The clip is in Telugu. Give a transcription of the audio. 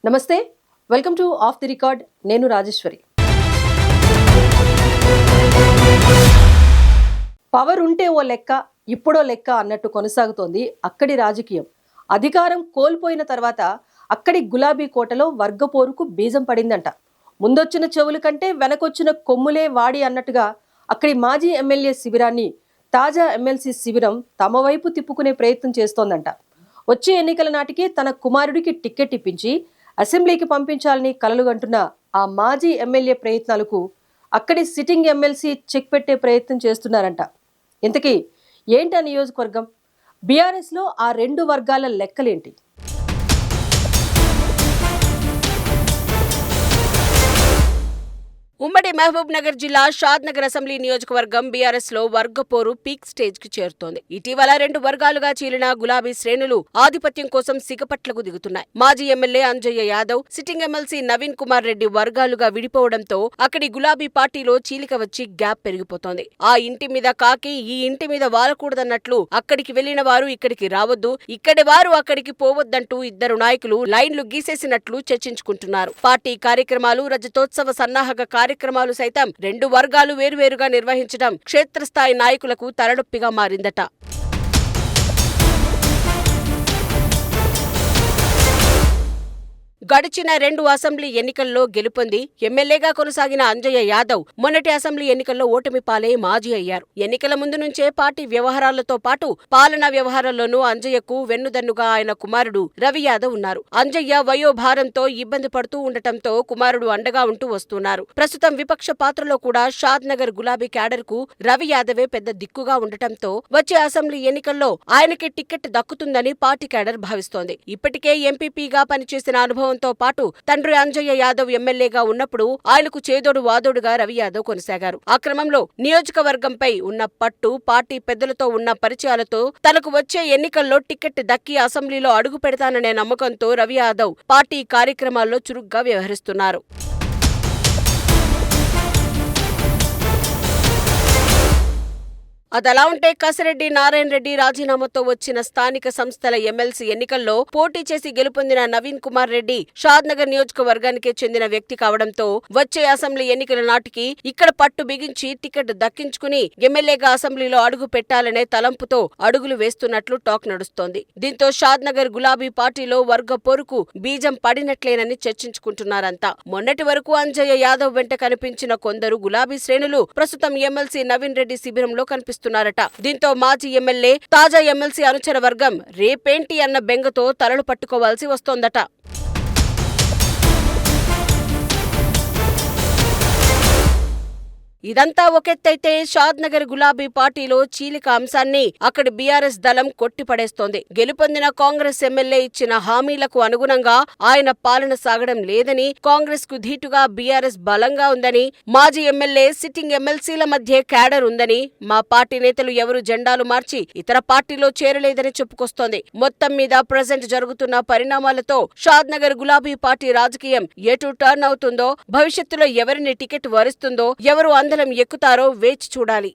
నమస్తే, welcome to of the record. నేను రాజేశ్వరి. పవర్ ఉంటే ఓ లెక్క, ఇప్పుడో లెక్క అన్నట్టు కొనసాగుతోంది అక్కడి రాజకీయం. అధికారం కోల్పోయిన తర్వాత అక్కడి గులాబీ కోటలో వర్గపోరుకు బీజం పడిందంట. ముందొచ్చిన చెవుల కంటే వెనకొచ్చిన కొమ్ములే వాడి అన్నట్టుగా అక్కడి మాజీ ఎమ్మెల్యే శిబిరాన్ని తాజా ఎమ్మెల్సీ శిబిరం తమ వైపు తిప్పుకునే ప్రయత్నం చేస్తోందంట. వచ్చే ఎన్నికల నాటికి తన కుమారుడికి టిక్కెట్ ఇప్పించి అసెంబ్లీకి పంపించాలని కలలుగంటున్న ఆ మాజీ ఎమ్మెల్యే ప్రయత్నాలకు అక్కడి సిట్టింగ్ ఎమ్మెల్సీ చెక్ పెట్టే ప్రయత్నం చేస్తున్నారంట. ఇంతకీ ఏంటా నియోజకవర్గం? బీఆర్ఎస్లో ఆ రెండు వర్గాల లెక్కలేంటి? ఉమ్మడి మహబూబ్ నగర్ జిల్లా షాద్ నగర్ అసెంబ్లీ నియోజకవర్గం బీఆర్ఎస్ లో వర్గపోరు పీక్ స్టేజ్ కి చేరుతోంది. ఇటీవల రెండు వర్గాలుగా చీలిన గులాబీ శ్రేణులు ఆధిపత్యం కోసం సిగపట్లకు దిగుతున్నాయి. మాజీ MLA Anjaiah Yadav, sitting MLC Naveen Kumar Reddy వర్గాలుగా విడిపోవడంతో అక్కడి గులాబీ పార్టీలో చీలిక వచ్చి గ్యాప్ పెరిగిపోతోంది. ఆ ఇంటి మీద కాకి ఈ ఇంటి మీద వాలకూడదన్నట్లు అక్కడికి వెళ్లిన వారు ఇక్కడికి రావద్దు, ఇక్కడి వారు అక్కడికి పోవద్దంటూ ఇద్దరు నాయకులు లైన్లు గీసేసినట్లు చర్చించుకుంటున్నారు. పార్టీ కార్యక్రమాలు, రజతోత్సవ సన్నాహక కార్యక్రమాలు సైతం రెండు వర్గాలు వేర్వేరుగా నిర్వహించడం క్షేత్రస్థాయి నాయకులకు తలనొప్పిగా మారిందట. గడిచిన రెండు అసెంబ్లీ ఎన్నికల్లో గెలుపొంది ఎమ్మెల్యేగా కొనసాగిన అంజయ్య యాదవ్ మొన్నటి అసెంబ్లీ ఎన్నికల్లో ఓటమి పాలై మాజీ అయ్యారు. ఎన్నికల ముందు నుంచే పార్టీ వ్యవహారాలతో పాటు పాలనా వ్యవహారాల్లోనూ అంజయ్యకు వెన్నుదన్నుగా ఆయన కుమారుడు రవి యాదవ్ ఉన్నారు. అంజయ్య వయోభారంతో ఇబ్బంది పడుతూ ఉండటంతో కుమారుడు అండగా ఉంటూ వస్తున్నారు. ప్రస్తుతం విపక్ష పాత్రలో కూడా షాద్ నగర్ గులాబీ క్యాడర్ కు రవి యాదవే పెద్ద దిక్కుగా ఉండటంతో వచ్చే అసెంబ్లీ ఎన్నికల్లో ఆయనకి టికెట్ దక్కుతుందని పార్టీ క్యాడర్ భావిస్తోంది. ఇప్పటికే ఎంపీపీగా పనిచేసిన అనుభవం తో పాటు తండ్రి అంజయ్య యాదవ్ ఎమ్మెల్యేగా ఉన్నప్పుడు ఆయనకు చేదోడు వాదోడుగా రవి యాదవ్ కొనసాగారు. ఆ క్రమంలో నియోజకవర్గంపై ఉన్న పట్టు, పార్టీ పెద్దలతో ఉన్న పరిచయాలతో తనకు వచ్చే ఎన్నికల్లో టికెట్ దక్కి అసెంబ్లీలో అడుగు పెడతాననే నమ్మకంతో రవి యాదవ్ పార్టీ కార్యక్రమాల్లో చురుగ్గా వ్యవహరిస్తున్నారు. అదలా ఉంటే కసిరెడ్డి నారాయణ రెడ్డి రాజీనామాతో వచ్చిన స్థానిక సంస్థల ఎమ్మెల్సీ ఎన్నికల్లో పోటీ చేసి గెలుపొందిన నవీన్ కుమార్ రెడ్డి షాద్ నగర్ నియోజకవర్గానికే చెందిన వ్యక్తి కావడంతో వచ్చే అసెంబ్లీ ఎన్నికల నాటికి ఇక్కడ పట్టు బిగించి టికెట్ దక్కించుకుని ఎమ్మెల్యేగా అసెంబ్లీలో అడుగు పెట్టాలనే తలంపుతో అడుగులు వేస్తున్నట్లు టాక్ నడుస్తోంది. దీంతో షాద్ నగర్ గులాబీ పార్టీలో వర్గ పోరుకు బీజం పడినట్లేనని చర్చించుకుంటున్నారంతా. మొన్నటి వరకు అంజయ్య యాదవ్ వెంట కనిపించిన కొందరు గులాబీ శ్రేణులు ప్రస్తుతం ఎమ్మెల్సీ నవీన్ రెడ్డి శిబిరంలో కనిపిస్తున్నారు. దీంతో మాజీ ఎమ్మెల్యే, తాజా ఎమ్మెల్సీ అనుచర వర్గం రేపేంటి అన్న బెంగతో తలలు పట్టుకోవాల్సి వస్తోందట. ఇదంతా ఒకెత్తైతే షాద్ నగర్ గులాబీ పార్టీలో చీలిక అంశాన్ని అక్కడి బీఆర్ఎస్ దళం కొట్టిపడేస్తోంది. గెలుపొందిన కాంగ్రెస్ ఎమ్మెల్యే ఇచ్చిన హామీలకు అనుగుణంగా ఆయన పాలన సాగడం లేదని, కాంగ్రెస్ కు ధీటుగా బీఆర్ఎస్ బలంగా ఉందని, మాజీ ఎమ్మెల్యే, సిట్టింగ్ ఎమ్మెల్సీల మధ్య క్యాడర్ ఉందని, మా పార్టీ నేతలు ఎవరు జెండాలు మార్చి ఇతర పార్టీలో చేరలేదని చెప్పుకొస్తోంది. మొత్తం మీద ప్రజెంట్ జరుగుతున్న పరిణామాలతో షాద్ నగర్ గులాబీ పార్టీ రాజకీయం ఎటు టర్న్ అవుతుందో, భవిష్యత్తులో ఎవరిని టికెట్ వరిస్తుందో, ఎవరు అందలం ఎక్కుతారో వేచి చూడాలి.